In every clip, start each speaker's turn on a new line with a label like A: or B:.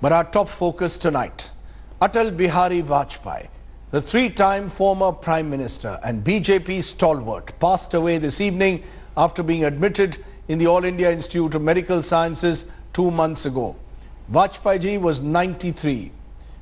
A: But our top focus tonight, Atal Bihari Vajpayee, the three-time former Prime Minister and BJP stalwart, passed away this evening after being admitted in the All India Institute of Medical Sciences 2 months ago. Vajpayee ji was 93.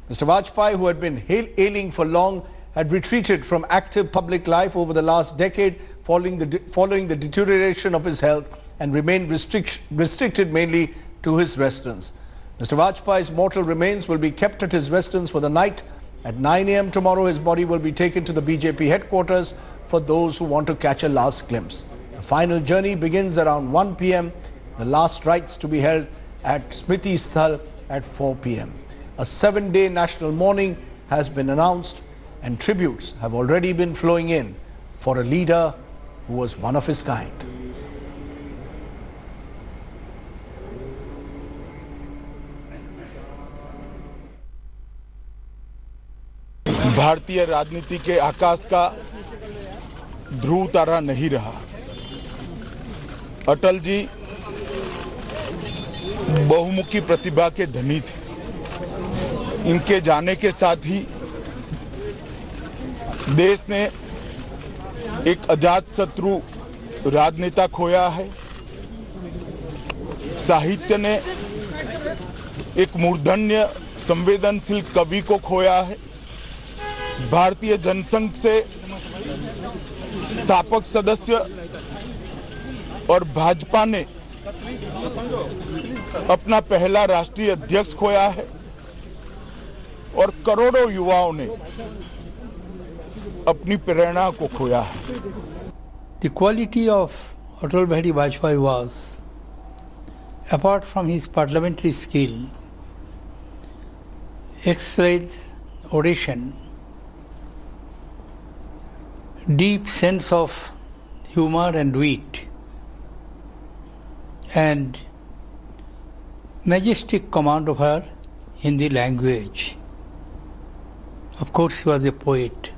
A: Mr. Vajpayee, who had been ailing for long, had retreated from active public life over the last decade following the deterioration of his health and remained restricted mainly to his residence. Mr. Vajpayee's mortal remains will be kept at his residence for the night. At 9 a.m. tomorrow, his body will be taken to the BJP headquarters for those who want to catch a last glimpse. The final journey begins around 1 p.m. The last rites to be held at Smriti Sthal at 4 p.m. A 7-day national mourning has been announced and tributes have already been flowing in for a leader who was one of his kind.
B: भारतीय राजनीति के आकाश का ध्रुव तारा नहीं रहा। अटल जी बहुमुखी प्रतिभा के धनी थे। इनके जाने के साथ ही देश ने एक अजात शत्रु राजनेता खोया है। साहित्य ने एक मूर्धन्य संवेदनशील कवि को खोया है। भारतीय जनसंघ से स्थापक सदस्य और भाजपा ने अपना पहला राष्ट्रीय अध्यक्ष खोया है और करोड़ों युवाओं ने अपनी प्रेरणा को खोया है।
C: The quality of Atal Bihari Vajpayee was, apart from his parliamentary skill, excellent oration, deep sense of humor and wit, and majestic command of her Hindi language. Of course, he was a poet.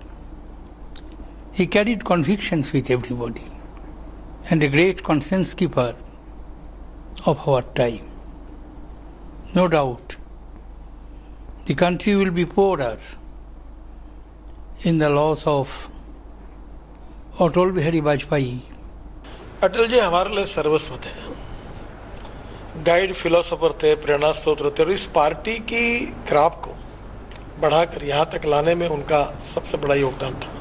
C: He carried convictions with everybody and a great conscience keeper of our time. No doubt, the country will be poorer in the loss of Atal Bihari Vajpayee.
D: Atal ji हमारे लिए सर्वस्व थे, guide philosopher थे, प्रेरणा स्रोत थे और इस party की ग्राफ को बढ़ाकर यहाँ तक लाने में उनका सबसे बड़ा योगदान था।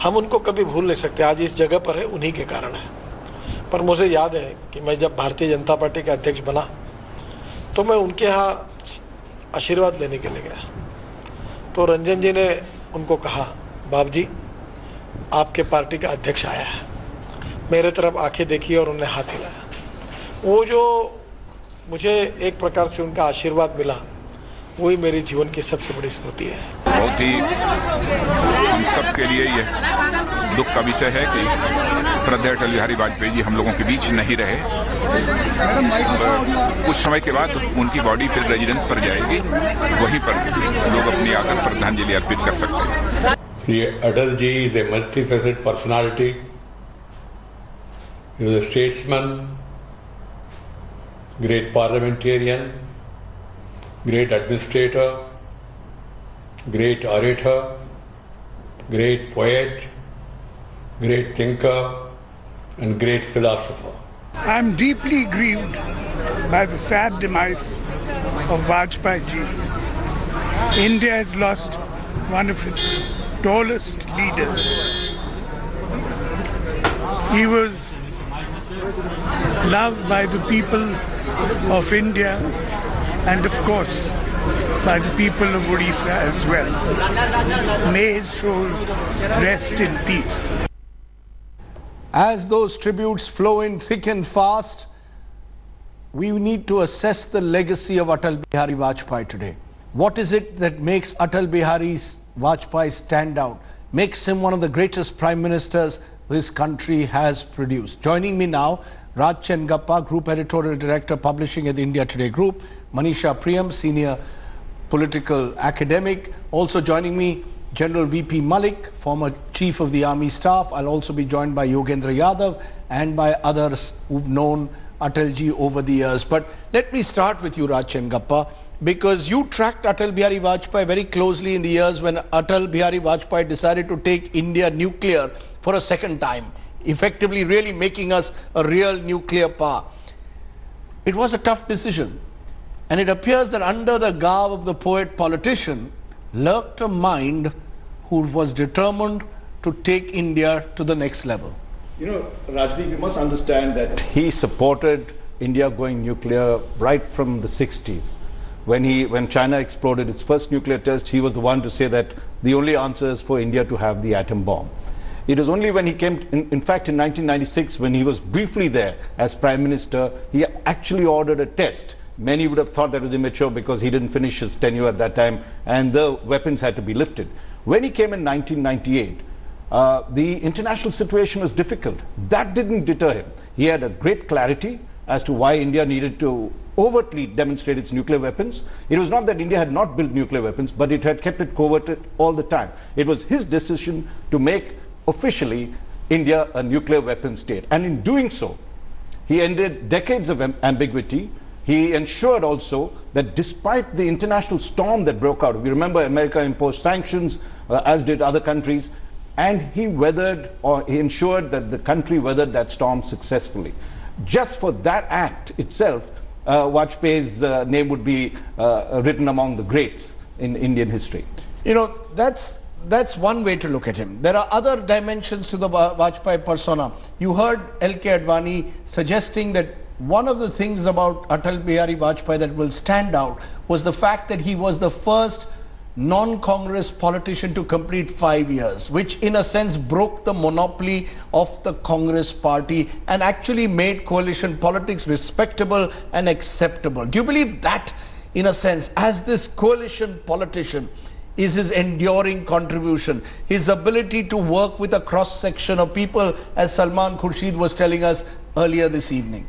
D: हम उनको कभी भूल नहीं सकते। आज इस जगह पर है उन्हीं के कारण है। पर मुझे याद है कि मैं जब भारतीय जनता पार्टी का अध्यक्ष बना तो मैं उनके यहाँ आशीर्वाद लेने के लिए गया तो रंजन जी ने उनको कहा, बाप जी आपके पार्टी का अध्यक्ष आया है। मेरे तरफ आंखें देखी और उन्होंने हाथ हिलाया। वो जो मुझे एक प्रकार से उनका आशीर्वाद मिला वही मेरे जीवन की सबसे बड़ी स्मृति है।
E: बहुत ही हम सब के लिए ये दुख का विषय है कि श्रद्धेय अटल बिहारी वाजपेयी जी हम लोगों के बीच नहीं रहे। कुछ समय के बाद उनकी बॉडी फिर रेजिडेंस पर जाएगी, वहीं पर लोग अपनी आकर श्रद्धांजलि अर्पित कर सकते हैं।
F: Atal ji is a multifaceted personality. He was a statesman, great parliamentarian, great administrator, great orator, great poet, great thinker, and great philosopher.
G: I am deeply grieved by the sad demise of Vajpayee ji. India has lost one of its tallest leaders. He was loved by the people of India and of course by the people of Odisha as well. May his soul rest in peace.
A: As those tributes flow in thick and fast, we need to assess the legacy of Atal Bihari Vajpayee today. What is it that makes Atal Bihari Vajpayee stand out, makes him one of the greatest prime ministers this country has produced? Joining me now, Raj Chengappa, Group Editorial Director, Publishing at the India Today Group, Manisha Priyam, Senior Political Academic. Also joining me, General VP Malik, former Chief of the Army Staff. I'll also be joined by Yogendra Yadav and by others who've known Atalji over the years. But let me start with you, Raj Chengappa, because you tracked Atal Bihari Vajpayee very closely in the years when Atal Bihari Vajpayee decided to take India nuclear for a second time, effectively really making us a real nuclear power. It was a tough decision, and it appears that under the garb of the poet politician lurked a mind who was determined to take India to the next level.
H: You know, Rajdeep, you must understand that he supported India going nuclear right from the 60s. When China exploded its first nuclear test, he was the one to say that the only answer is for India to have the atom bomb. It was only when he came, in fact in 1996, when he was briefly there as Prime Minister, he actually ordered a test. Many would have thought that was immature because he didn't finish his tenure at that time and the weapons had to be lifted. When he came in 1998, the international situation was difficult. That didn't deter him. He had a great clarity as to why India needed to overtly demonstrate its nuclear weapons. It was not that India had not built nuclear weapons, but it had kept it coverted all the time. It was his decision to make officially India a nuclear weapons state. And in doing so, he ended decades of ambiguity. He ensured also that despite the international storm that broke out, we remember America imposed sanctions, as did other countries, and he ensured that the country weathered that storm successfully. Just for that act itself, Vajpayee's name would be written among the greats in Indian history.
A: You know, that's one way to look at him. There are other dimensions to the Vajpayee persona. You heard L.K. Advani suggesting that one of the things about Atal Bihari Vajpayee that will stand out was the fact that he was the first non-Congress politician to complete 5 years, which in a sense broke the monopoly of the Congress party and actually made coalition politics respectable and acceptable. Do you believe that, in a sense, as this coalition politician, is his enduring contribution, his ability to work with a cross-section of people, as Salman Khurshid was telling us earlier this evening?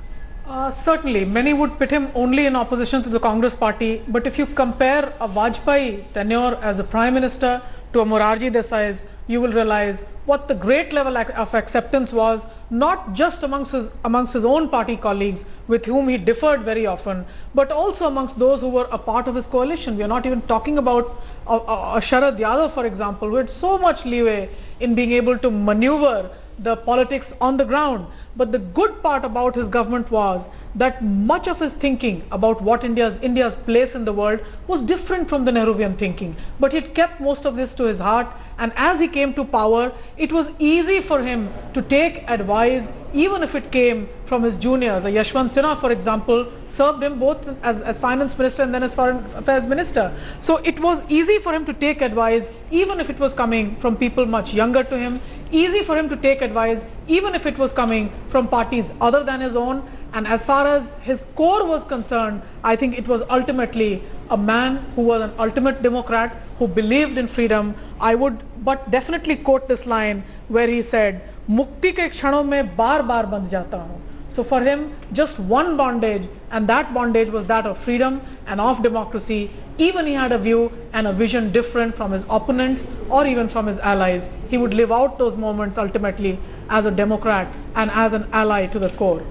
I: Certainly, many would pit him only in opposition to the Congress party, but if you compare a Vajpayee's tenure as a Prime Minister to a Morarji Desai's, you will realize what the great level of acceptance was, not just amongst his own party colleagues with whom he differed very often, but also amongst those who were a part of his coalition. We are not even talking about a Sharad Yadav, for example, who had so much leeway in being able to maneuver the politics on the ground. But the good part about his government was that much of his thinking about what India's place in the world was different from the Nehruvian thinking. But he kept most of this to his heart, and as he came to power, it was easy for him to take advice, even if it came from his juniors. Yashwant Sinha, for example, served him both as finance minister and then as foreign affairs minister. So it was easy for him to take advice, even if it was coming from people much younger to him. Easy for him to take advice, even if it was coming from parties other than his own. And as far as his core was concerned, I think it was ultimately a man who was an ultimate democrat, who believed in freedom. I would but definitely quote this line where he said, "Mukti ke kshanon mein baar baar band jata hu." So for him, just one bondage, and that bondage was that of freedom and of democracy. Even he had a view and a vision different from his opponents or even from his allies. He would live out those moments ultimately as a democrat and as an ally to the core.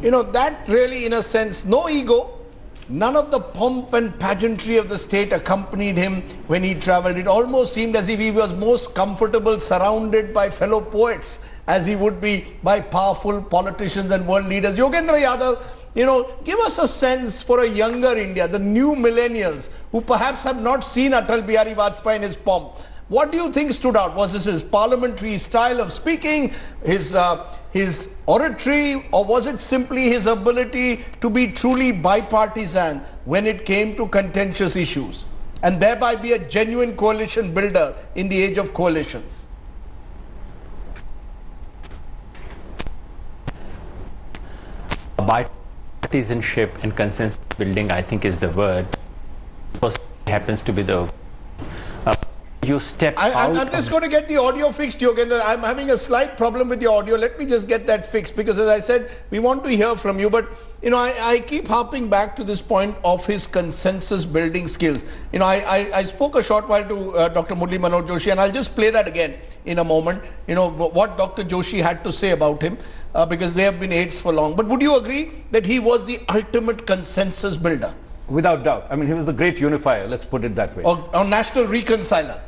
A: You know, that really, in a sense, no ego, none of the pomp and pageantry of the state accompanied him when he traveled. It almost seemed as if he was most comfortable surrounded by fellow poets as he would be by powerful politicians and world leaders. Yogendra Yadav, you know, give us a sense for a younger India, the new millennials who perhaps have not seen Atal Bihari Vajpayee in his pomp. What do you think stood out? Was this his parliamentary style of speaking, his oratory, or was it simply his ability to be truly bipartisan when it came to contentious issues and thereby be a genuine coalition builder in the age of coalitions?
J: Bipartisanship and consensus building, I think, is the word. First happens to be the you step out.
A: I'm just going to get the audio fixed, Yogendra. I'm having a slight problem with the audio. Let me just get that fixed, because as I said, we want to hear from you. But, you know, I keep harping back to this point of his consensus building skills. You know, I spoke a short while to Dr. Murli Manoj Joshi, and I'll just play that again in a moment. You know, what Dr. Joshi had to say about him. because they have been aides for long. But would you agree that he was the ultimate consensus builder?
H: Without doubt. I mean, he was the great unifier, let's put it that way.
A: Or national reconciler?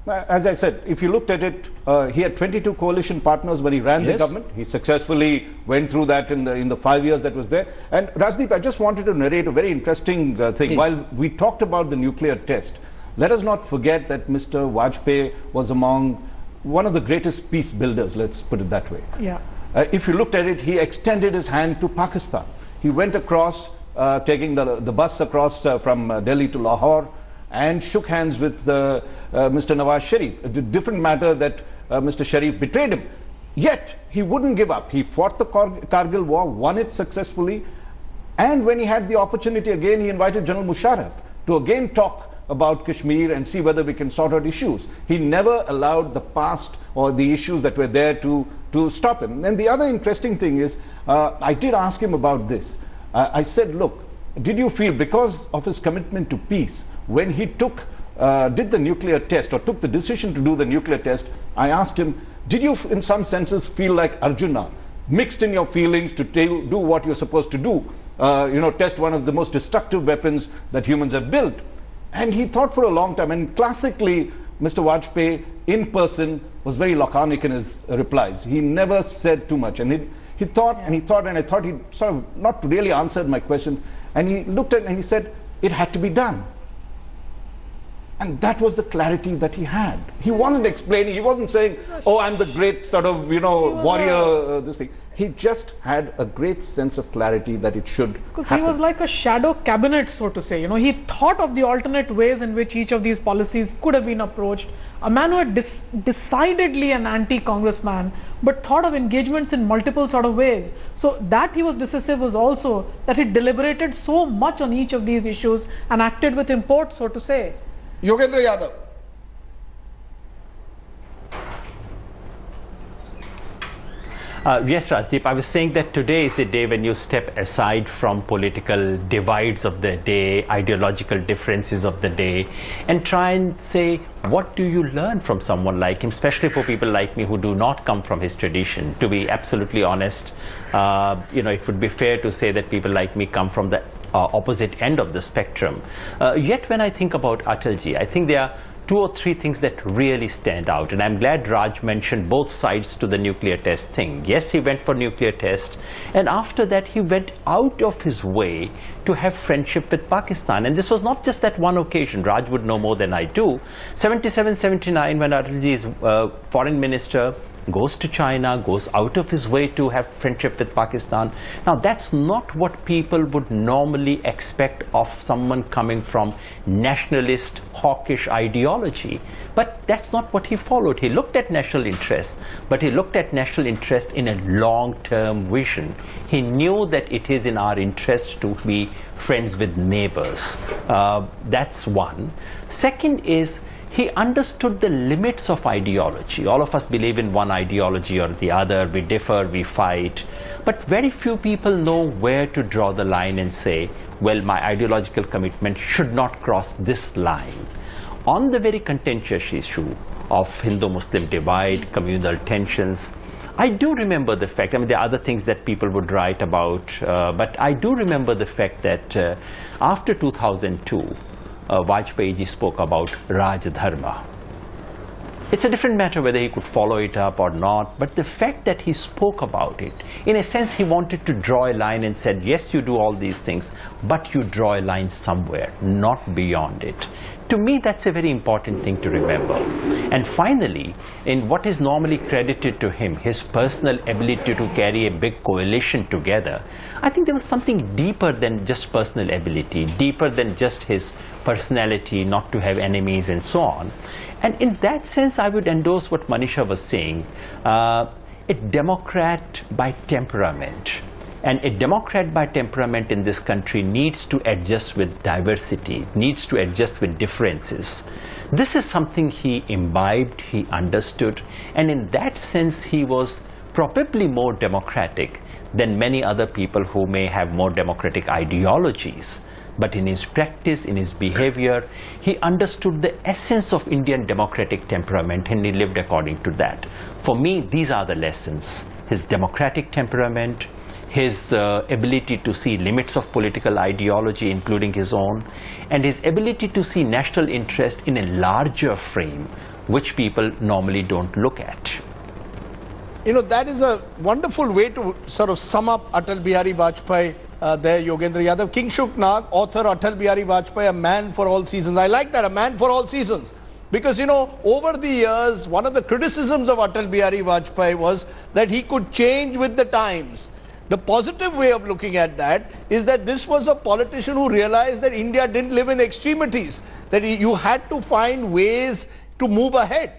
H: As I said, if you looked at it, he had 22 coalition partners when he ran the government. He successfully went through that in the 5 years that was there. And Rajdeep, I just wanted to narrate a very interesting thing.
A: Please.
H: While we talked about the nuclear test, let us not forget that Mr. Vajpayee was among one of the greatest peace builders, let's put it that way.
I: Yeah.
H: If you looked at it, he extended his hand to Pakistan. He went across, taking the bus across from Delhi to Lahore, and shook hands with Mr. Nawaz Sharif. A different matter that Mr. Sharif betrayed him. Yet, he wouldn't give up. He fought the Kargil war, won it successfully, and when he had the opportunity again, he invited General Musharraf to again talk about Kashmir and see whether we can sort out issues. He never allowed the past or the issues that were there to stop him. And the other interesting thing is, I did ask him about this. I said, look, did you feel, because of his commitment to peace, when he did the nuclear test or took the decision to do the nuclear test, I asked him, did you in some senses feel like Arjuna, mixed in your feelings to do what you're supposed to do, test one of the most destructive weapons that humans have built? And he thought for a long time, and classically, Mr. Vajpayee in person was very laconic in his replies. He never said too much, and he thought and he thought, and I thought he sort of not really answered my question. And he looked at it and he said, it had to be done. And that was the clarity that he had. He wasn't explaining, he wasn't saying, oh, I'm the great sort of, warrior, this thing. He just had a great sense of clarity that it should
I: Because
H: happen.
I: he was like a shadow cabinet, so to say. He thought of the alternate ways in which each of these policies could have been approached. A man who had decidedly an anti-Congressman, but thought of engagements in multiple sort of ways. So that he was decisive was also that he deliberated so much on each of these issues and acted with import, so to say.
A: Yogendra Yadav.
J: Yes, Rajdeep, I was saying that today is a day when you step aside from political divides of the day, ideological differences of the day, and try and say, what do you learn from someone like him, especially for people like me who do not come from his tradition? To be absolutely honest, it would be fair to say that people like me come from the opposite end of the spectrum. Yet when I think about Atalji, I think there are 2 or 3 things that really stand out, and I'm glad Raj mentioned both sides to the nuclear test thing. Yes, he went for nuclear test, and after that he went out of his way to have friendship with Pakistan. And this was not just that one occasion. Raj would know more than I do. 77-79, when Atalji is foreign minister, goes to China, goes out of his way to have friendship with Pakistan. Now, that's not what people would normally expect of someone coming from nationalist, hawkish ideology. But that's not what he followed. He looked at national interest, but he looked at national interest in a long-term vision. He knew that it is in our interest to be friends with neighbors. That's one. Second is, he understood the limits of ideology. All of us believe in one ideology or the other. We differ, we fight. But very few people know where to draw the line and say, well, my ideological commitment should not cross this line. On the very contentious issue of Hindu-Muslim divide, communal tensions, I do remember the fact, there are other things that people would write about, but I do remember the fact that after 2002, Vajpayee ji spoke about Raj Dharma. It's a different matter whether he could follow it up or not, but the fact that he spoke about it, in a sense he wanted to draw a line and said, yes, you do all these things, but you draw a line somewhere, not beyond it. To me, that's a very important thing to remember. And finally, in what is normally credited to him, his personal ability to carry a big coalition together, I think there was something deeper than just personal ability, deeper than just his personality, not to have enemies and so on. And in that sense, I would endorse what Manisha was saying, a Democrat by temperament. And a Democrat by temperament in this country needs to adjust with diversity, needs to adjust with differences. This is something he imbibed, he understood, and in that sense he was probably more democratic than many other people who may have more democratic ideologies. But in his practice, in his behavior, he understood the essence of Indian democratic temperament and he lived according to that. For me, these are the lessons his democratic temperament, his ability to see limits of political ideology, including his own, and his ability to see national interest in a larger frame, which people normally don't look at.
A: You know, that is a wonderful way to sort of sum up Atal Bihari Vajpayee there, Yogendra Yadav. Kingshuk Nag, author Atal Bihari Vajpayee, a man for all seasons. I like that, a man for all seasons. Because, you know, over the years, one of the criticisms of Atal Bihari Vajpayee was that he could change with the times. The positive way of looking at that is that this was a politician who realized that India didn't live in extremities, that you had to find ways to move ahead.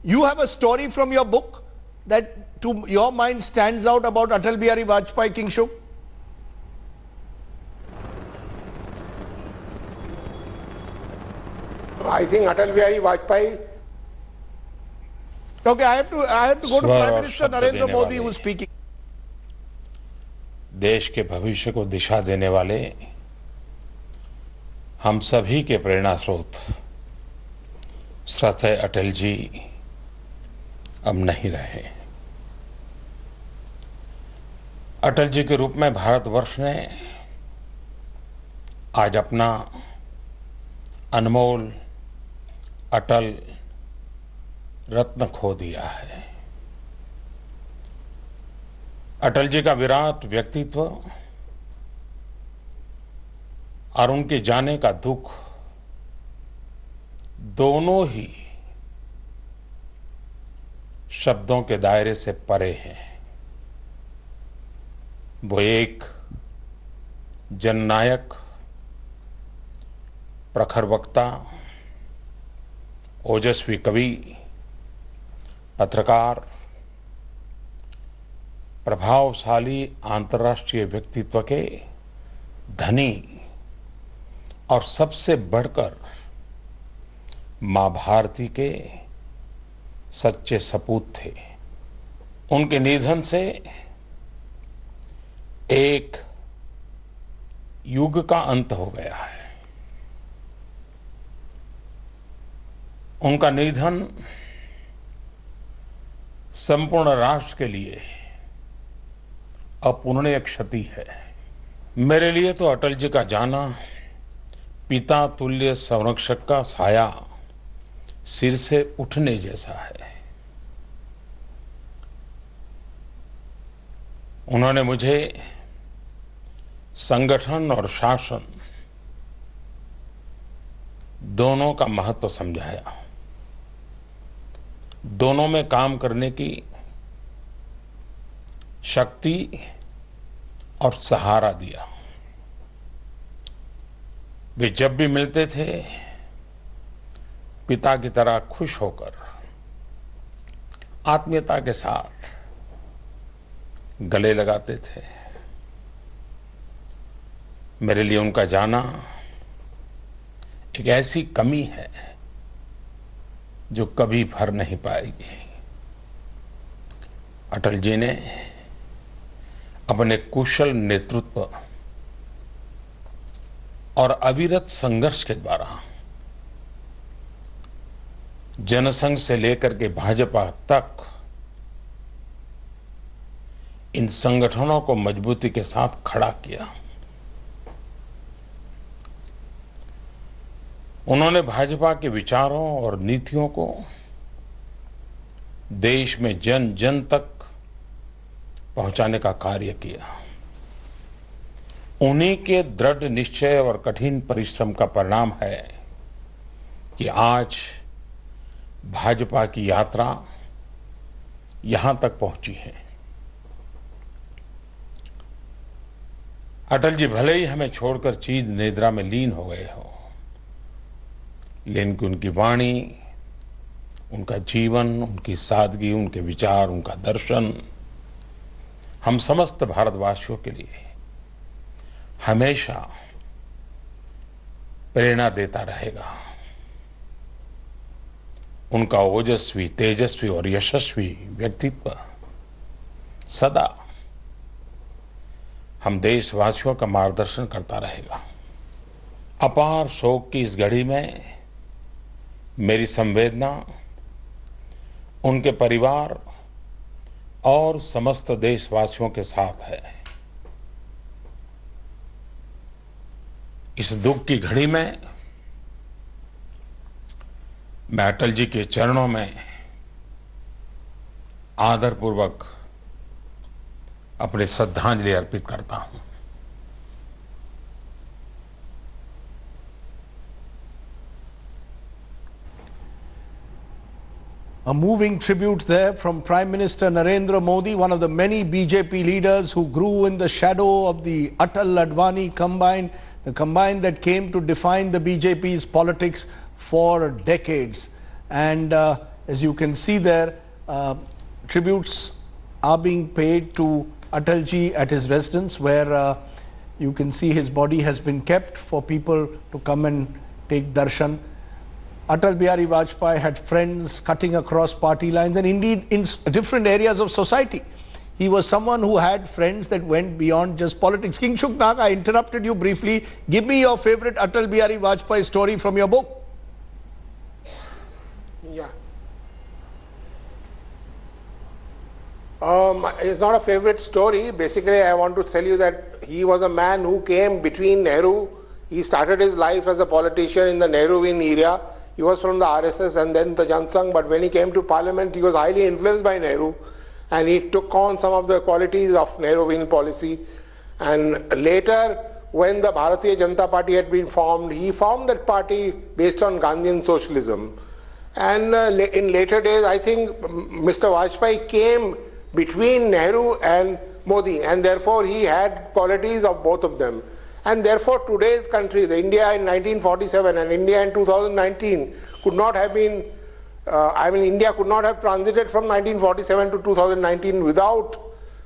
A: You have a story from your book that to your mind stands out about Atal Bihari Vajpayee, Kingshuk?
K: I think Atal Bihari Vajpayee.
A: Okay, I have to go to Prime Minister Narendra Modi who is speaking.
L: देश के भविष्य को दिशा देने वाले हम सभी के प्रेरणा स्रोत श्रद्धेय अटल जी अब नहीं रहे। अटल जी के रूप में भारतवर्ष ने आज अपना अनमोल अटल रत्न खो दिया है। अटल जी का विराट व्यक्तित्व और उनके जाने का दुख दोनों ही शब्दों के दायरे से परे हैं। वो एक जननायक, प्रखर वक्ता, ओजस्वी कवि, पत्रकार, प्रभावशाली अंतर्राष्ट्रीय व्यक्तित्व के धनी और सबसे बढ़कर मां भारती के सच्चे सपूत थे। उनके निधन से एक युग का अंत हो गया है। उनका निधन संपूर्ण राष्ट्र के लिए अपूर्णीय क्षति है। मेरे लिए तो अटल जी का जाना पिता तुल्य संरक्षक का साया सिर से उठने जैसा है। उन्होंने मुझे संगठन और शासन दोनों का महत्व समझाया, दोनों में काम करने की शक्ति और सहारा दिया। वे जब भी मिलते थे पिता की तरह खुश होकर आत्मीयता के साथ गले लगाते थे। मेरे लिए उनका जाना एक ऐसी कमी है जो कभी भर नहीं पाएगी। अटल जी ने अपने कुशल नेतृत्व और अविरत संघर्ष के द्वारा जनसंघ से लेकर के भाजपा तक इन संगठनों को मजबूती के साथ खड़ा किया। उन्होंने भाजपा के विचारों और नीतियों को देश में जन जन तक पहुंचाने का कार्य किया। उन्हीं के दृढ़ निश्चय और कठिन परिश्रम का परिणाम है कि आज भाजपा की यात्रा यहां तक पहुंची है। अटल जी भले ही हमें छोड़कर चीर निद्रा में लीन हो गए हो, लेकिन उनकी वाणी, उनका जीवन, उनकी सादगी, उनके विचार, उनका दर्शन हम समस्त भारतवासियों के लिए हमेशा प्रेरणा देता रहेगा। उनका ओजस्वी, तेजस्वी और यशस्वी व्यक्तित्व सदा हम देशवासियों का मार्गदर्शन करता रहेगा। अपार शोक की इस घड़ी में मेरी संवेदना उनके परिवार, और समस्त देशवासियों के साथ है। इस दुख की घड़ी में मैं अटल जी के चरणों में आदरपूर्वक अपनी श्रद्धांजलि अर्पित करता हूं।
A: A moving tribute there from Prime Minister Narendra Modi, one of the many BJP leaders who grew in the shadow of the Atal Advani combine, the combine that came to define the BJP's politics for decades. And as you can see there, tributes are being paid to Atalji at his residence, where you can see his body has been kept for people to come and take darshan. Atal Bihari Vajpayee had friends cutting across party lines and indeed in different areas of society. He was someone who had friends that went beyond just politics. King Shuknak, I interrupted you briefly. Give me your favorite Atal Bihari Vajpayee story from your book.
K: Yeah. It's not a favorite story. Basically, I want to tell you that he was a man who came between Nehru. He started his life as a politician in the Nehruvian era. He was from the RSS and then the Jansangh, but when he came to parliament, he was highly influenced by Nehru and he took on some of the qualities of Nehruvian policy. And later, when the Bharatiya Janata Party had been formed, he formed that party based on Gandhian socialism. And in later days, I think Mr. Vajpayee came between Nehru and Modi, and therefore he had qualities of both of them. And therefore today's country, the India in 1947 and India in 2019 could not have been, India could not have transited from 1947 to 2019 without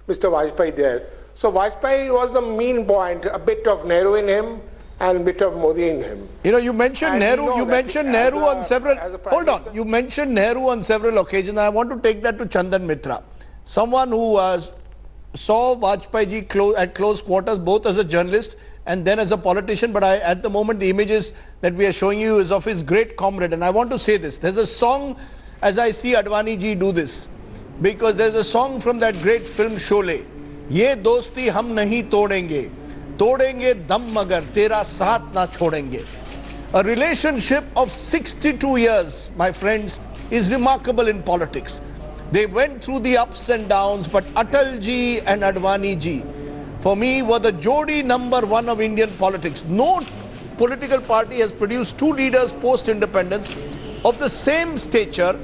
K: Mr. Vajpayee there. So Vajpayee was the mean point, a bit of Nehru in him and a bit of Modi in him.
A: You know, you mentioned Nehru, you mentioned Nehru on several, hold on, you mentioned Nehru on several occasions. I want to take that to Chandan Mitra, someone who saw Vajpayee ji at close quarters, both as a journalist and then as a politician, but at the moment the images that we are showing you is of his great comrade. And I want to say this, there's a song, as I see Advani ji do this, because there's a song from that great film Sholay, Ye dosti hum nahi todenge, todenge dam magar tera saath na chodenge. A relationship of 62 years, my friends, is remarkable in politics. They went through the ups and downs, but Atal ji and Advani ji, for me, were the Jodi number one of Indian politics. No political party has produced two leaders post-independence of the same stature.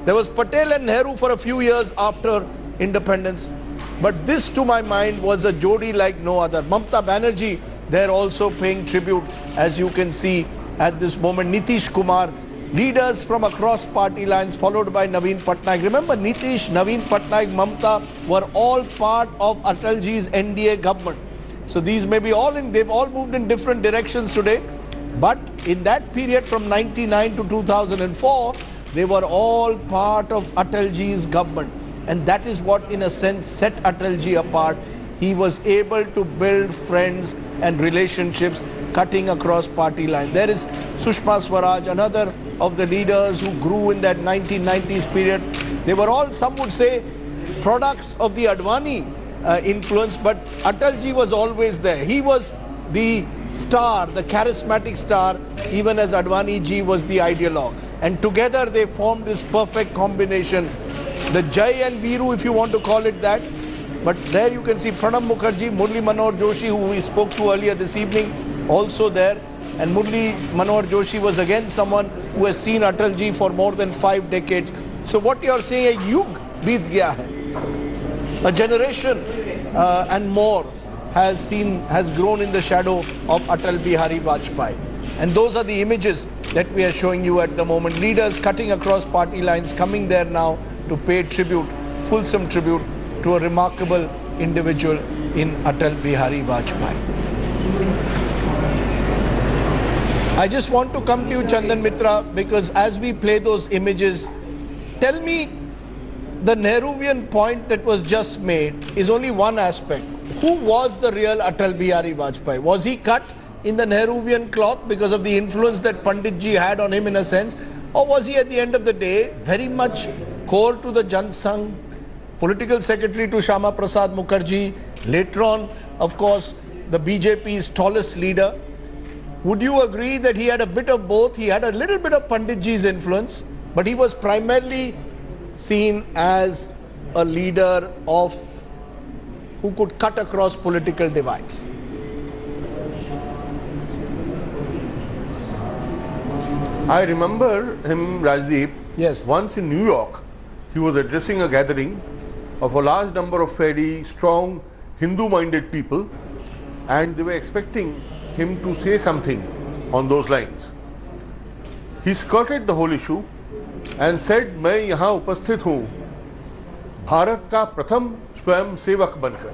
A: There was Patel and Nehru for a few years after independence. But this, to my mind, was a Jodi like no other. Mamata Banerjee, they're also paying tribute, as you can see at this moment. Nitish Kumar, leaders from across party lines, followed by Naveen Patnaik. Remember, Nitish, Naveen Patnaik, Mamata were all part of Atalji's NDA government. So these may be they've all moved in different directions today. But in that period from 99 to 2004, they were all part of Atalji's government. And that is what, in a sense, set Atalji apart. He was able to build friends and relationships cutting across party lines. There is Sushma Swaraj, another of the leaders who grew in that 1990s period. They were all, some would say, products of the Advani influence, but Atalji was always there. He was the star, the charismatic star, even as Advani ji was the ideologue. And together they formed this perfect combination. The Jai and Viru, if you want to call it that. But there you can see Pranab Mukherjee, Murli Manohar Joshi, who we spoke to earlier this evening, also there. And Murli Manohar Joshi was again someone who has seen Atalji for more than 5 decades. So what you are saying, a yug beet gaya hai. A generation and more has grown in the shadow of Atal Bihari Vajpayee. And those are the images that we are showing you at the moment. Leaders cutting across party lines, coming there now to pay tribute, fulsome tribute to a remarkable individual in Atal Bihari Vajpayee. I just want to come to you, Chandan Mitra, because as we play those images, tell me, the Nehruvian point that was just made is only one aspect. Who was the real Atal Bihari Vajpayee? Was he cut in the Nehruvian cloth because of the influence that Panditji had on him in a sense? Or was he at the end of the day very much core to the Jansangh, political secretary to Shyama Prasad Mukherjee, later on, of course, the BJP's tallest leader. Would you agree that he had a bit of both? He had a little bit of Panditji's influence, but he was primarily seen as a leader of who could cut across political divides.
M: I remember him, Rajdeep,
A: yes,
M: once in New York. He was addressing a gathering of a large number of fairly strong Hindu-minded people, and they were expecting him to say something on those lines. He skirted the whole issue and said, "मैं यहाँ उपस्थित हूँ भारत का प्रथम स्वयं सेवक बनकर."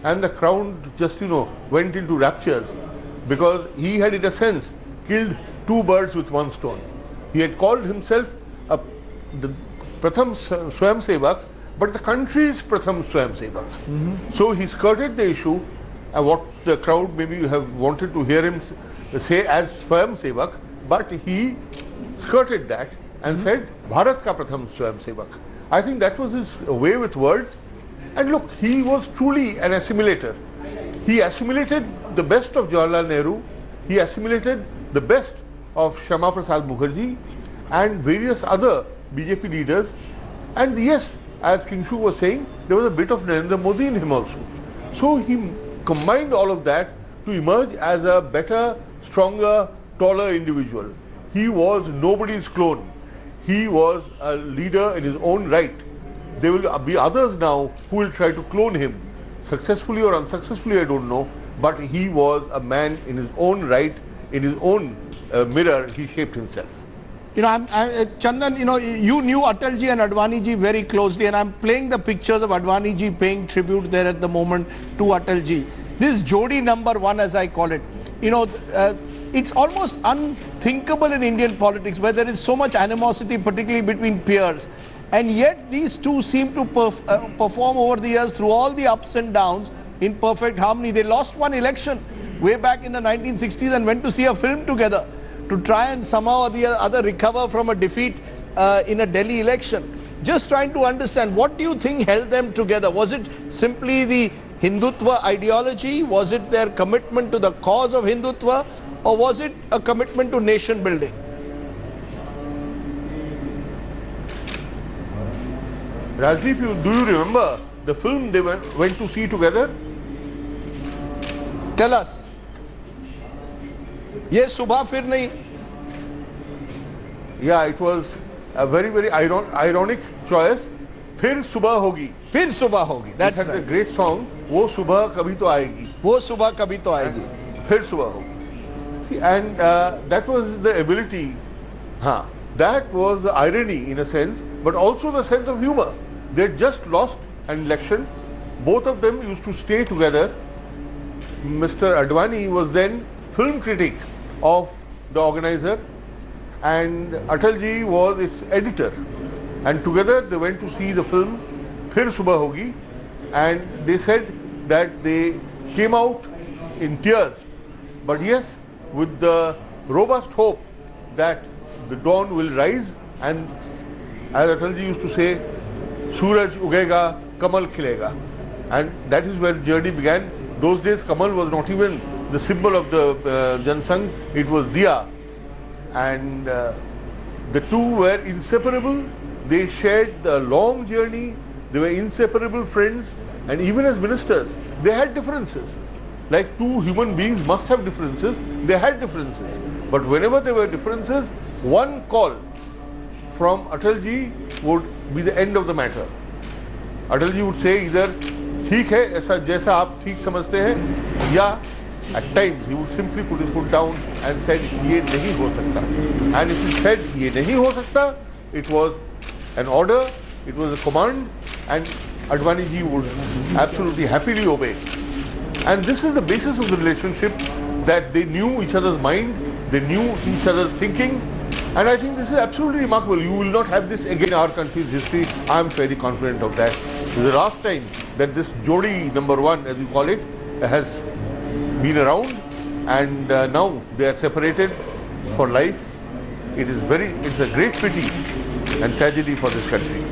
M: And the crowd just, went into raptures because he had, in a sense, killed two birds with one stone. He had called himself the Pratham Swayam Sevak, but the country's Pratham Swayam Sevak. So he skirted the issue, and what the crowd maybe have wanted to hear him say as Swayam Sevak, but he skirted that and said, Bharat ka Pratham Swayam Sevak. I think that was his way with words. And look, he was truly an assimilator. He assimilated the best of Jawaharlal Nehru, he assimilated the best of Shyama Prasad Mukherjee and various other BJP leaders. And yes, as King Shu was saying, there was a bit of Narendra Modi in him also. So he combined all of that to emerge as a better, stronger, taller individual. He was nobody's clone. He was a leader in his own right. There will be others now who will try to clone him. Successfully or unsuccessfully, I don't know. But he was a man in his own right, in his own mirror, he shaped himself.
A: Chandan, you knew Atalji and Advaniji very closely, and I'm playing the pictures of Advaniji paying tribute there at the moment to Atalji. This Jodi number one, as I call it, it's almost unthinkable in Indian politics where there is so much animosity, particularly between peers. And yet these two seem to perform over the years through all the ups and downs in perfect harmony. They lost one election way back in the 1960s and went to see a film together to try and somehow or the other recover from a defeat in a Delhi election. Just trying to understand, what do you think held them together? Was it simply the Hindutva ideology? Was it their commitment to the cause of Hindutva? Or was it a commitment to nation building?
M: Rajdeep, do you remember the film they went to see together?
A: Tell us. Ye subha fir nahi.
M: Yeah, it was a very, very ironic choice. Fir subha hogi.
A: Fir subha hogi. That's right.
M: A great song. Wo subha kabhi to aayegi.
A: Wo subha kabhi to aayegi.
M: Fir subha hogi. And that was the ability. That was the irony in a sense, but also the sense of humor. They had just lost an election. Both of them used to stay together. Mr. Advani was then film critic of the organizer, and Atalji was its editor. And together they went to see the film Phir Subah Hogi, and they said that they came out in tears, but yes, with the robust hope that the dawn will rise, and as Atalji used to say, Suraj ugega, Kamal khilega. And that is where the journey began. Those days Kamal was not even the symbol of the Jansangh, it was Diya. And the two were inseparable. They shared the long journey, they were inseparable friends, and even as ministers, they had differences. Like two human beings must have differences, they had differences. But whenever there were differences, one call from Atalji would be the end of the matter. Atalji would say either ठीक है ऐसा जैसा आप ठीक समझते हैं, या at times he would simply put his foot down and said ये नहीं हो सकता. And if he said ये नहीं हो सकता, it was an order, it was a command, and Advani ji would absolutely happily obey. And this is the basis of the relationship, that they knew each other's mind, they knew each other's thinking, and I think this is absolutely remarkable. You will not have this again in our country's history. I am very confident of that. This is the last time that this Jodi number one, as we call it, has been around, and now they are separated for life. It's a great pity and tragedy for this country.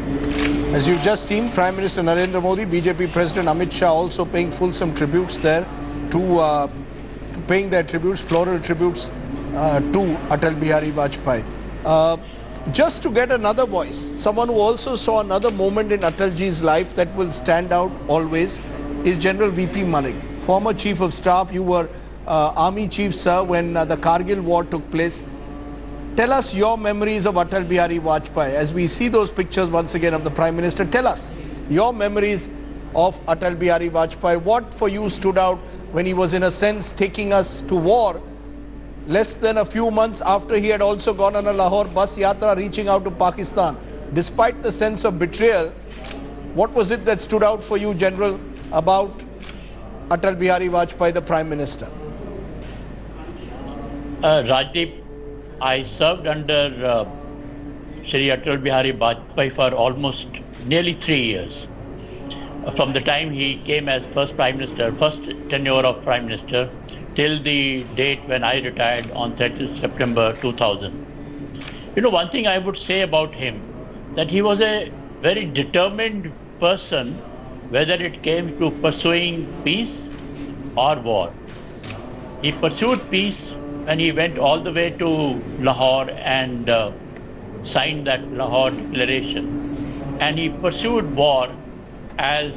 A: As you've just seen, Prime Minister Narendra Modi, BJP President Amit Shah also paying fulsome tributes there to paying their tributes, floral tributes to Atal Bihari Vajpayee. Just to get another voice, someone who also saw another moment in Atalji's life that will stand out always is General VP Malik, former Chief of Staff. You were Army Chief, sir, when the Kargil war took place. Tell us your memories of Atal Bihari Vajpayee. As we see those pictures once again of the Prime Minister, tell us your memories of Atal Bihari Vajpayee. What for you stood out when he was in a sense taking us to war less than a few months after he had also gone on a Lahore bus yatra reaching out to Pakistan? Despite the sense of betrayal, what was it that stood out for you, General, about Atal Bihari Vajpayee, the Prime Minister?
N: Rajdeep, I served under Shri Atal Bihari Vajpayee for almost nearly 3 years. From the time he came as first Prime Minister, first tenure of Prime Minister, till the date when I retired on 30th September 2000. You know, one thing I would say about him, that he was a very determined person, whether it came to pursuing peace or war. He pursued peace when he went all the way to Lahore and signed that Lahore Declaration. And he pursued war as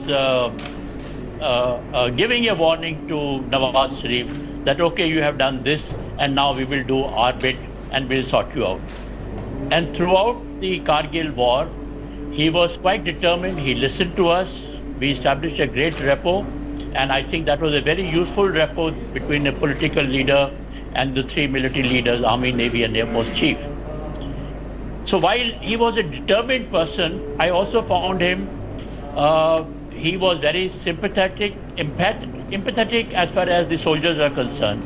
N: giving a warning to Nawaz Sharif that, okay, you have done this and now we will do our bit and we'll sort you out. And throughout the Kargil war, he was quite determined. He listened to us. We established a great rapport, and I think that was a very useful rapport between a political leader and the three military leaders, Army, Navy and Air Force Chief. So while he was a determined person, I also found him he was very sympathetic, empathetic as far as the soldiers are concerned.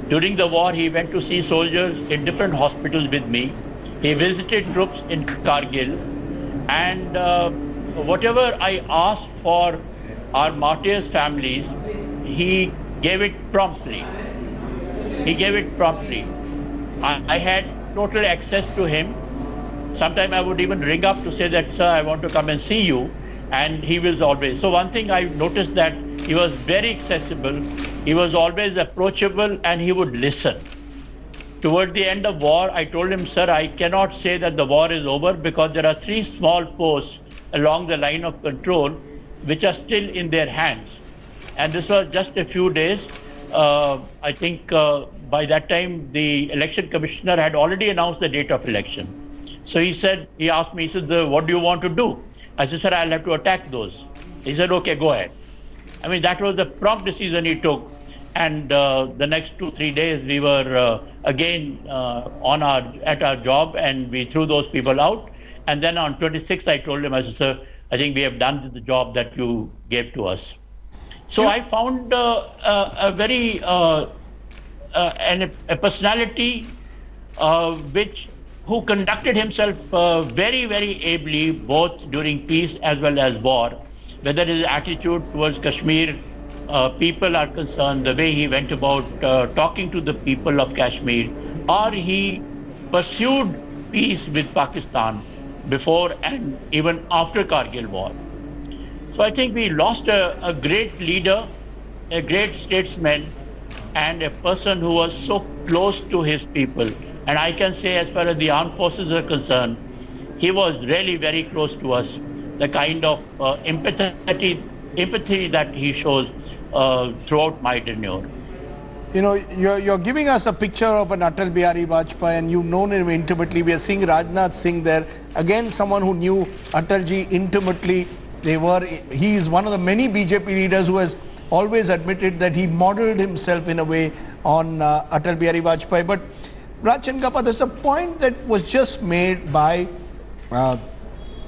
N: During the war, he went to see soldiers in different hospitals with me. He visited troops in Kargil, and whatever I asked for our martyrs' families, he gave it promptly. He gave it promptly. I had total access to him. Sometimes I would even ring up to say that, sir, I want to come and see you. And he was always. So one thing I noticed, that he was very accessible. He was always approachable and he would listen. Toward the end of war, I told him, sir, I cannot say that the war is over because there are 3 small posts along the line of control which are still in their hands. And this was just a few days. I think by that time, the election commissioner had already announced the date of election. So he asked me, he said, what do you want to do? I said, sir, I'll have to attack those. He said, okay, go ahead. I mean, that was the prompt decision he took. And the next 2-3 days, we were again at our job, and we threw those people out. And then on 26th, I told him, I said, sir, I think we have done the job that you gave to us. So I found a very a personality who conducted himself very, very ably, both during peace as well as war. Whether his attitude towards Kashmir people are concerned, the way he went about talking to the people of Kashmir, or he pursued peace with Pakistan before and even after Kargil war. So I think we lost a great leader, a great statesman, and a person who was so close to his people. And I can say, as far as the armed forces are concerned, he was really very close to us. The kind of empathy that he shows throughout my tenure.
A: You know, you're giving us a picture of an Atal Bihari Vajpayee, and you've known him intimately. We are seeing Rajnath Singh there. Again, someone who knew Atalji intimately. He is one of the many BJP leaders who has always admitted that he modeled himself in a way on Atal Bihari Vajpayee. But Raj Chankappa, there's a point that was just made by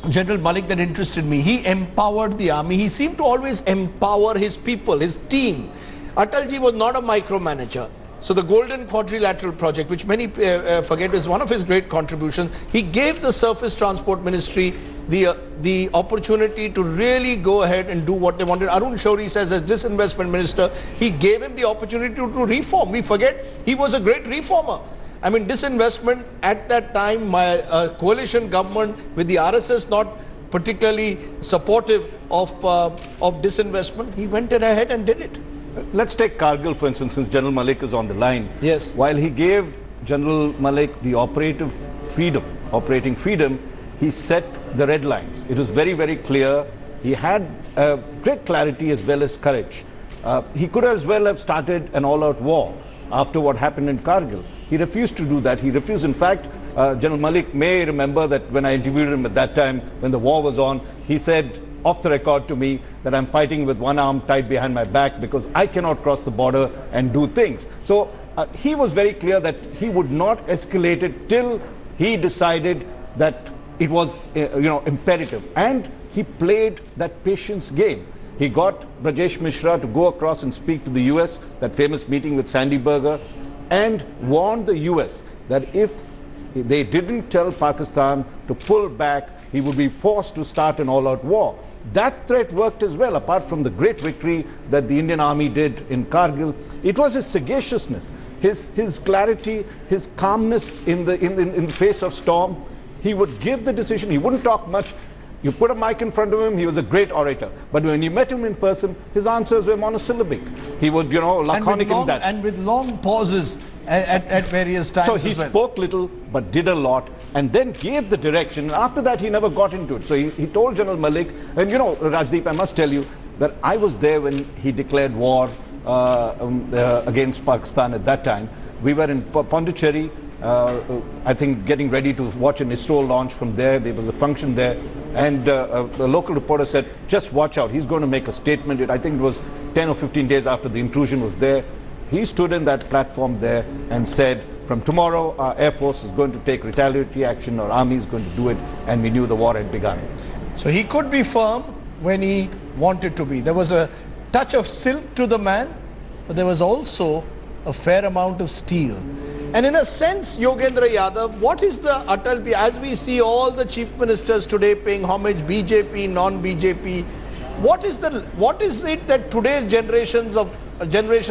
A: General Malik that interested me. He empowered the army. He seemed to always empower his people, his team. Atalji was not a micromanager. So the Golden Quadrilateral Project, which many forget is one of his great contributions, he gave the Surface Transport Ministry the opportunity to really go ahead and do what they wanted. Arun Shourie says, as disinvestment minister, he gave him the opportunity to reform. We forget he was a great reformer. I mean, disinvestment at that time, my coalition government with the RSS not particularly supportive of disinvestment. He went ahead and did it.
H: Let's take Kargil, for instance, since General Malik is on the line.
A: Yes.
H: While he gave General Malik the operating freedom, he set the red lines. It was very, very clear. He had great clarity as well as courage. He could as well have started an all-out war after what happened in Kargil. He refused to do that. He refused. In fact, General Malik may remember that when I interviewed him at that time, when the war was on, he said off the record to me that I'm fighting with one arm tied behind my back because I cannot cross the border and do things. So he was very clear that he would not escalate it till he decided that it was imperative. And he played that patience game. He got Brajesh Mishra to go across and speak to the US, that famous meeting with Sandy Berger, and warned the US that if they didn't tell Pakistan to pull back, he would be forced to start an all-out war. That threat worked as well, apart from the great victory that the Indian Army did in Kargil. It was his sagaciousness, his clarity, his calmness in the face of storm. He would give the decision. He wouldn't talk much. You put a mic in front of him, he was a great orator. But when you met him in person, his answers were monosyllabic. He would, laconic in that.
A: And with long pauses at various times.
H: So he spoke little, but did a lot, and then gave the direction. And after that, he never got into it. So he told General Malik, and Rajdeep, I must tell you that I was there when he declared war against Pakistan at that time. We were in Pondicherry, I think getting ready to watch an ISRO launch from there. There was a function there. And a local reporter said, just watch out, he's going to make a statement. I think it was 10 or 15 days after the intrusion was there. He stood in that platform there and said, from tomorrow, our Air Force is going to take retaliatory action, our Army is going to do it, and we knew the war had begun.
A: So he could be firm when he wanted to be. There was a touch of silk to the man, but there was also a fair amount of steel. And in a sense, Yogendra Yadav, what is the Atal, as we see all the chief ministers today paying homage, BJP, non-BJP, what is it that today's generation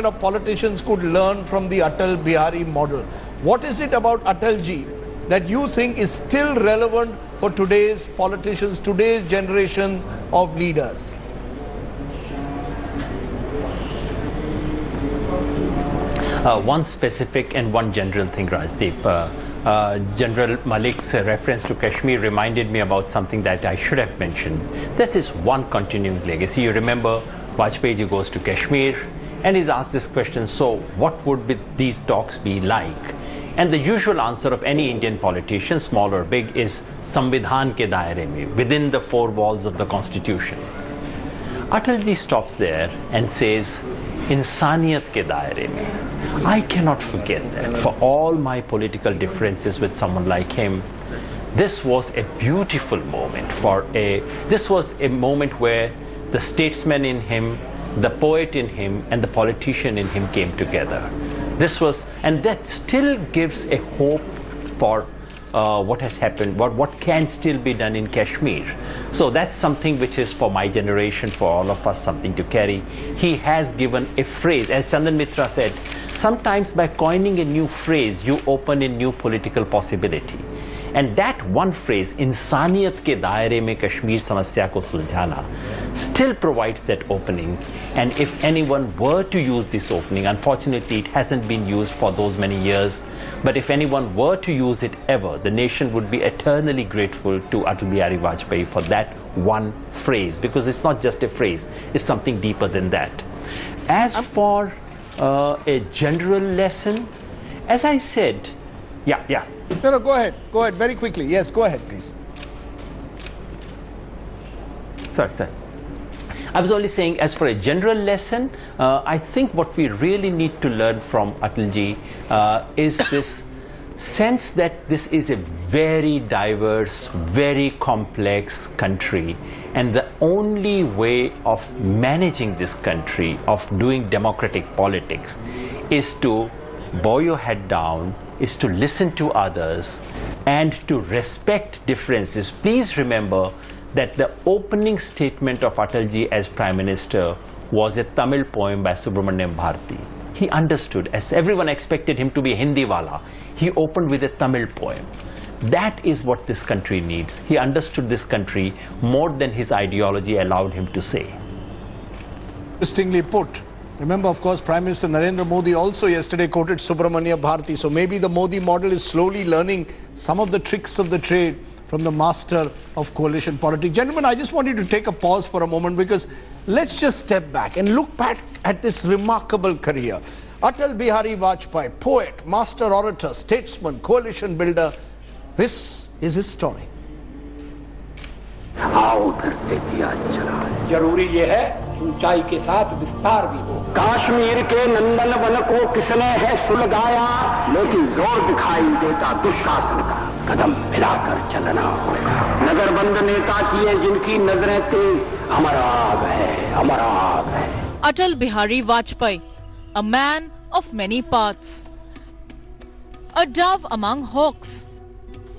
A: of politicians could learn from the Atal Bihari model? What is it about Atalji that you think is still relevant for today's politicians, today's generation of leaders?
J: One specific and one general thing, Rajdeep. General Malik's reference to Kashmir reminded me about something that I should have mentioned. There's this one continuing legacy. You remember Vajpayee goes to Kashmir and he's asked this question, so what would these talks be like? And the usual answer of any Indian politician, small or big, is Samvidhan ke daire mein, within the four walls of the constitution. Atalji stops there and says, Insaniyat ke daire mein. I cannot forget that. For all my political differences with someone like him, this was a beautiful moment. This was a moment where the statesman in him, the poet in him, and the politician in him came together. And that still gives a hope for what has happened, what can still be done in Kashmir. So that's something which is for my generation, for all of us, something to carry. He has given a phrase, as Chandan Mitra said, sometimes by coining a new phrase, you open a new political possibility. And that one phrase, Insaniyat ke daire mein Kashmir samasya ko suljhana, still provides that opening. And if anyone were to use this opening, unfortunately it hasn't been used for those many years, but if anyone were to use it ever, the nation would be eternally grateful to Atal Bihari Vajpayee for that one phrase, because it's not just a phrase, it's something deeper than that. As for a general lesson, as I said, yeah.
A: No, go ahead, very quickly. Yes, go ahead, please.
J: Sorry. I was only saying, as for a general lesson, I think what we really need to learn from Atalji is this sense that this is a very diverse, very complex country, and the only way of managing this country, of doing democratic politics, is to bow your head down, is to listen to others, and to respect differences. Please remember that the opening statement of Atalji as Prime Minister was a Tamil poem by Subramanyam Bharati. He understood, as everyone expected him to be a Hindi wala, he opened with a Tamil poem. That is what this country needs. He understood this country more than his ideology allowed him to say.
A: Interestingly put. Remember, of course, Prime Minister Narendra Modi also yesterday quoted Subramania Bharati. So maybe the Modi model is slowly learning some of the tricks of the trade from the master of coalition politics. Gentlemen, I just want you to take a pause for a moment, because let's just step back and look back at this remarkable career. Atal Bihari Vajpayee, poet, master orator, statesman, coalition builder. This is his story.
O: जरूरी ये है ऊंचाई के साथ विस्तार भी हो। कश्मीर के नंदन वन को किसने है सुलगाया, लेकिन जोर दिखाई देता दुशासन का, कदम मिलाकर चलना होगा। नजरबंद नेता किए जिनकी नजरें तेज, अमराग है, अमराग है।
P: Atal Bihari Vajpayee, a man of many paths, a dove among hawks,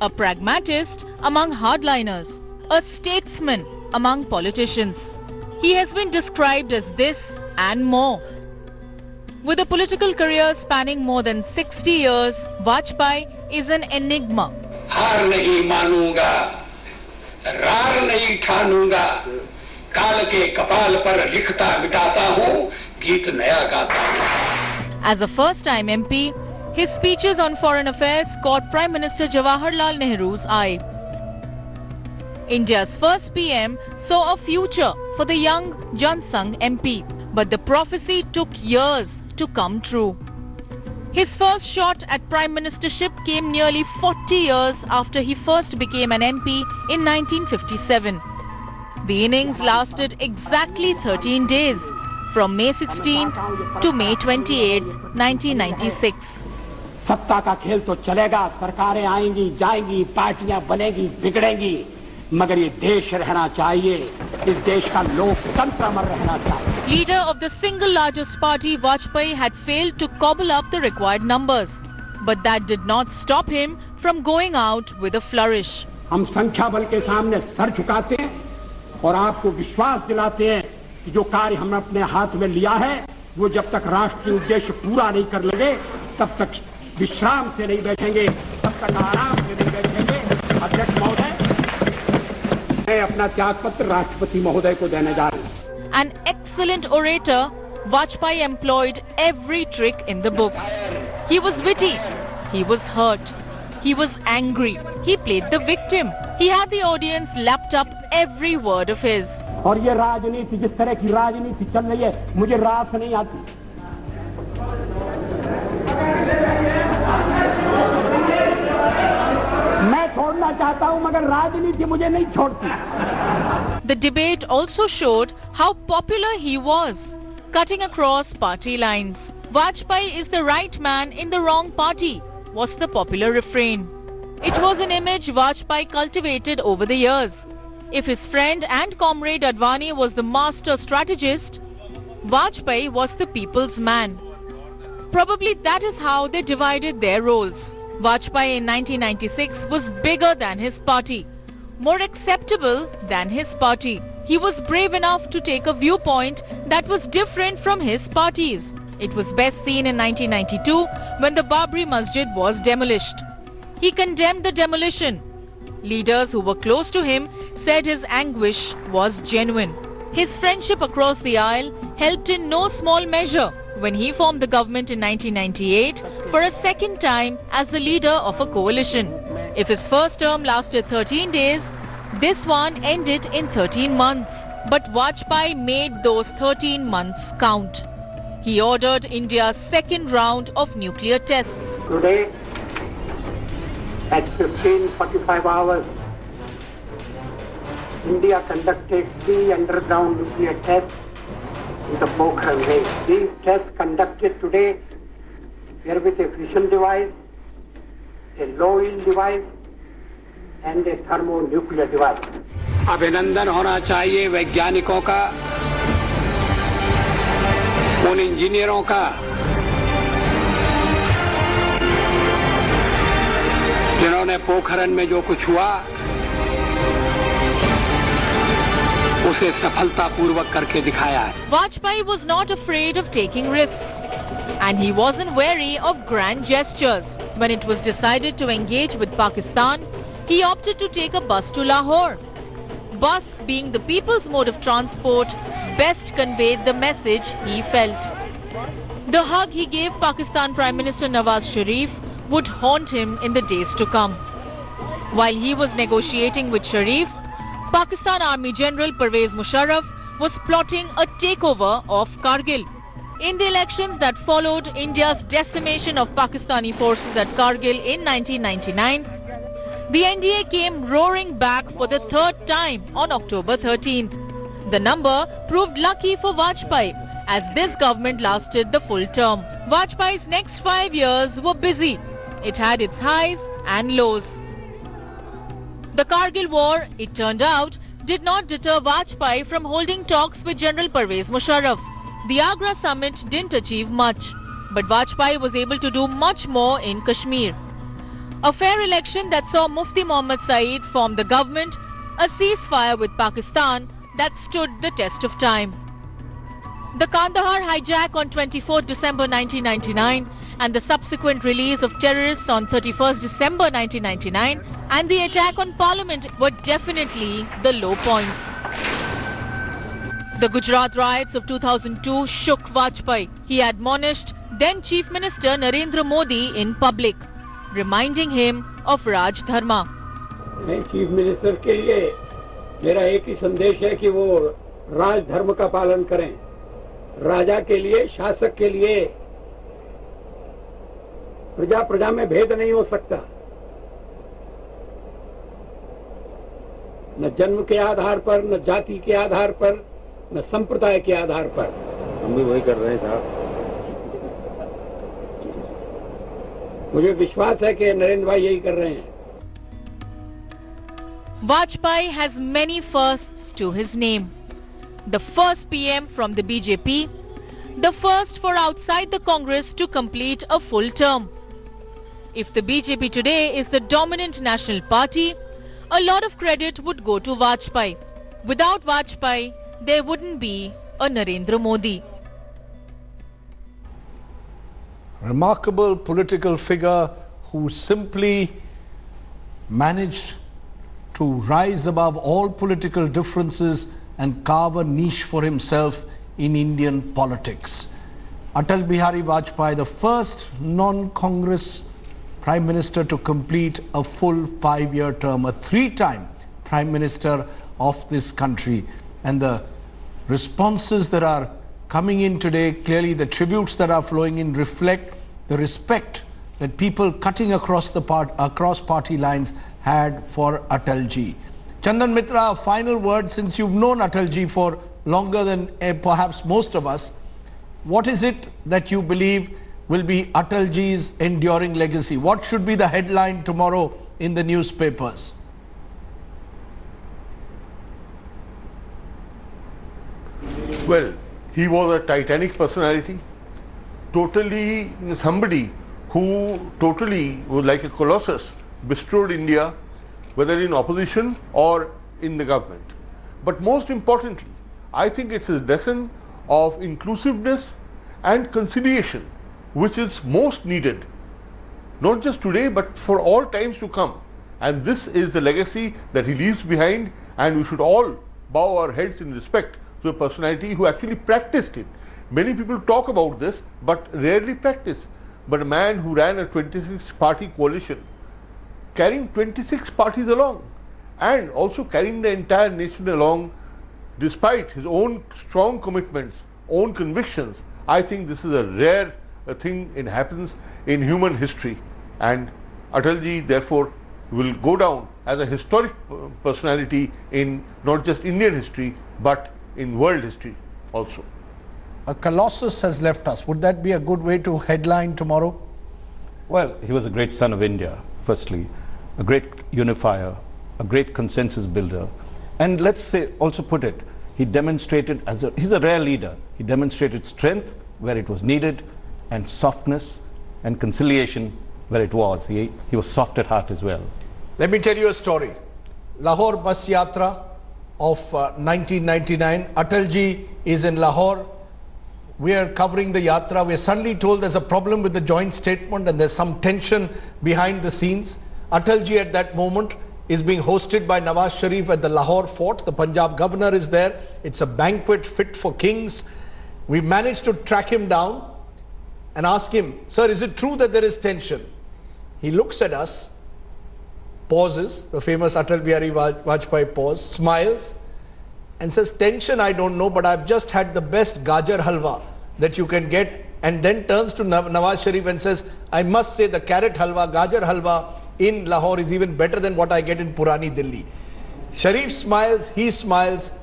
P: a pragmatist among hardliners, a statesman among politicians. He has been described as this and more. With a political career spanning more than 60 years, Vajpayee is an enigma.
O: हार नहीं मानूंगा, रार नहीं ठानूंगा, काल के कपाल पर लिखता मिटाता हूँ, गीत नया गाता हूँ.
P: As a first-time MP, his speeches on foreign affairs caught Prime Minister Jawaharlal Nehru's eye. India's first PM saw a future for the young Jansangh MP, but the prophecy took years to come true. His first shot at prime ministership came nearly 40 years after he first became an MP in 1957. The innings lasted exactly 13 days, from May 16th to May 28th, 1996.
O: सत्ता का खेल तो चलेगा, सरकारें आएंगी, जाएंगी, पार्टियां बनेगी, बिगड़ेंगी, मगर ये देश रहना चाहिए, इस देश का लोकतंत्र अमर रहना चाहिए.
P: Leader of the single largest party, Vajpayee had failed to cobble up the required numbers, but that did not stop him from going out with a flourish.
O: हम संख्या बल के सामने सर झुकाते हैं और आपको विश्वास दिलाते हैं कि जो कार्य हमने अपने हाथ में लिया है, वो जब तक राष्ट्रीय उद्देश्य पूरा नहीं कर लेंगे, तब तक विश्राम से नहीं बैठेंगे, तब तक आराम से नहीं बैठेंगे. अध्यक्ष महोदय, मैं अपना त्यागपत्र राष्ट्रपति महोदय को देने जा रहा हूं.
P: An excellent orator, Vajpayee employed every trick in the book. He was witty, he was hurt, he was angry, he played the victim. He had the audience lapped up every word of his.
O: और ये राजनीति, जिस तरह की राजनीति चल रही है, मुझे रास नहीं आती. मैं छोड़ना चाहता हूं, मगर राजनीति मुझे नहीं छोड़ती.
P: The debate also showed how popular he was, cutting across party lines. Vajpayee is the right man in the wrong party, was the popular refrain. It was an image Vajpayee cultivated over the years. If his friend and comrade Advani was the master strategist, Vajpayee was the people's man. Probably that is how they divided their roles. Vajpayee in 1996 was bigger than his party, more acceptable than his party. He was brave enough to take a viewpoint that was different from his party's. It was best seen in 1992 when the Babri Masjid was demolished. He condemned the demolition. Leaders who were close to him said his anguish was genuine. His friendship across the aisle helped in no small measure when he formed the government in 1998 for a second time as the leader of a coalition. If his first term lasted 13 days, this one ended in 13 months. But Vajpayee made those 13 months count. He ordered India's second round of nuclear tests.
O: Today, at 15:45 hours, India conducted 3 underground nuclear tests in the Pokhran range. These tests conducted today were with a fission device, a low-yield device, and a thermonuclear device. अभिनंदन होना चाहिए वैज्ञानिकों का, उन इंजीनियरों का जिन्होंने पोखरण में जो कुछ हुआ उसे सफलतापूर्वक करके दिखाया है.
P: Vajpayee was not afraid of taking risks. And he wasn't wary of grand gestures. When it was decided to engage with Pakistan, he opted to take a bus to Lahore. Bus, being the people's mode of transport, best conveyed the message he felt. The hug he gave Pakistan Prime Minister Nawaz Sharif would haunt him in the days to come. While he was negotiating with Sharif, Pakistan Army General Pervez Musharraf was plotting a takeover of Kargil. In the elections that followed India's decimation of Pakistani forces at Kargil in 1999, the NDA came roaring back for the third time on October 13th. The number proved lucky for Vajpayee, as this government lasted the full term. Vajpayee's next 5 years were busy. It had its highs and lows. The Kargil war, it turned out, did not deter Vajpayee from holding talks with General Pervez Musharraf. The Agra summit didn't achieve much, but Vajpayee was able to do much more in Kashmir. A fair election that saw Mufti Mohammad Saeed form the government, a ceasefire with Pakistan that stood the test of time. The Kandahar hijack on 24 December 1999 and the subsequent release of terrorists on 31st December 1999 and the attack on Parliament were definitely the low points. The Gujarat riots of 2002 shook Vajpayee. He admonished then Chief Minister Narendra Modi in public, reminding him of Raj Dharma.
O: Chief minister के लिए मेरा एक ही संदेश है कि वो राज धर्म का पालन करें। राजा के लिए, शासक के लिए प्रजा प्रजा में भेद नहीं हो सकता। न जन्म के आधार पर, न जाति के आधार पर, न संप्रदाय के आधार पर। हम भी वही कर रहे हैं साहब। मुझे विश्वास है कि नरेंद्र भाई यही कर रहे हैं।
P: Vajpayee has many firsts to his name. The first PM from the BJP, the first for outside the Congress to complete a full term. If the BJP today is the dominant national party, a lot of credit would go to Vajpayee. Without Vajpayee, there wouldn't be a Narendra Modi.
A: Remarkable political figure who simply managed to rise above all political differences and carve a niche for himself in Indian politics. Atal Bihari Vajpayee, the first non-Congress Prime Minister to complete a full 5-year term, a 3-time Prime Minister of this country. And the responses that are coming in today, clearly the tributes that are flowing in reflect the respect that people cutting across party lines had for Atal ji. Chandan Mitra, a final word, since you've known Atal ji for longer than perhaps most of us. What is it that you believe will be Atal ji's enduring legacy? What should be the headline tomorrow in the newspapers?
M: Well, he was a titanic personality, totally somebody who totally was like a colossus, bestrode India, whether in opposition or in the government. But most importantly, I think it's a lesson of inclusiveness and conciliation, which is most needed, not just today, but for all times to come. And this is the legacy that he leaves behind, and we should all bow our heads in respect to a personality who actually practiced it. Many people talk about this, but rarely practice. But a man who ran a 26-party coalition, carrying 26 parties along, and also carrying the entire nation along, despite his own strong commitments, own convictions, I think this is a rare thing it happens in human history. And Atal ji, therefore, will go down as a historic personality in not just Indian history, but in world history also.
A: A colossus has left us. Would that be a good way to headline tomorrow?
H: Well, he was a great son of India, firstly, a great unifier, a great consensus builder. And let's say, also put it, he demonstrated he's a rare leader. He demonstrated strength where it was needed and softness and conciliation where it was. He was soft at heart as well.
A: Let me tell you a story. Lahore Bus Yatra of 1999. Atal ji is in Lahore we are covering the yatra, we are suddenly told there's a problem with the joint statement and there's some tension behind the scenes. Atalji at that moment is being hosted by Nawaz Sharif at the Lahore fort. The Punjab governor is there. It's a banquet fit for kings. We managed to track him down and ask him, sir, is it true that there is tension? He looks at us, pauses, the famous Atal Bihari Vajpayee pause, smiles and says, tension I don't know, but I've just had the best gajar halwa that you can get, and then turns to Nawaz Sharif and says, I must say the carrot halwa, gajar halwa in Lahore is even better than what I get in Purani Delhi. Sharif smiles, he smiles,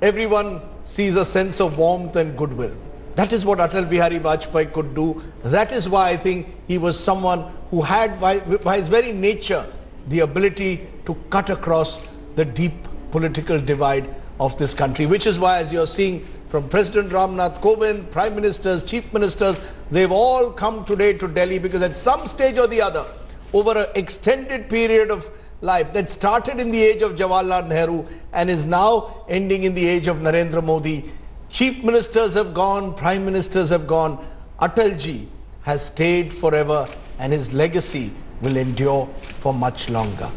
A: everyone sees a sense of warmth and goodwill. That is what Atal Bihari Vajpayee could do. That is why I think he was someone who had, by his very nature, the ability to cut across the deep political divide of this country, which is why, as you're seeing from President Ramnath Kovind, Prime Ministers, Chief Ministers, they've all come today to Delhi because at some stage or the other, over an extended period of life that started in the age of Jawaharlal Nehru and is now ending in the age of Narendra Modi, Chief Ministers have gone, Prime Ministers have gone, Atalji has stayed forever and his legacy will endure for much longer.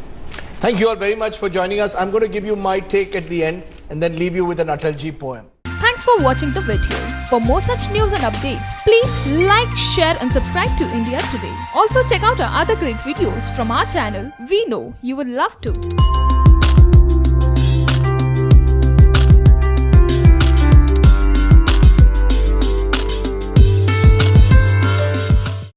A: Thank you all very much for joining us. I'm going to give you my take at the end and then leave you with an Atalji poem.
Q: Thanks for watching the video. For more such news and updates, please like, share and subscribe to India Today. Also check out our other great videos from our channel. We know you will love to.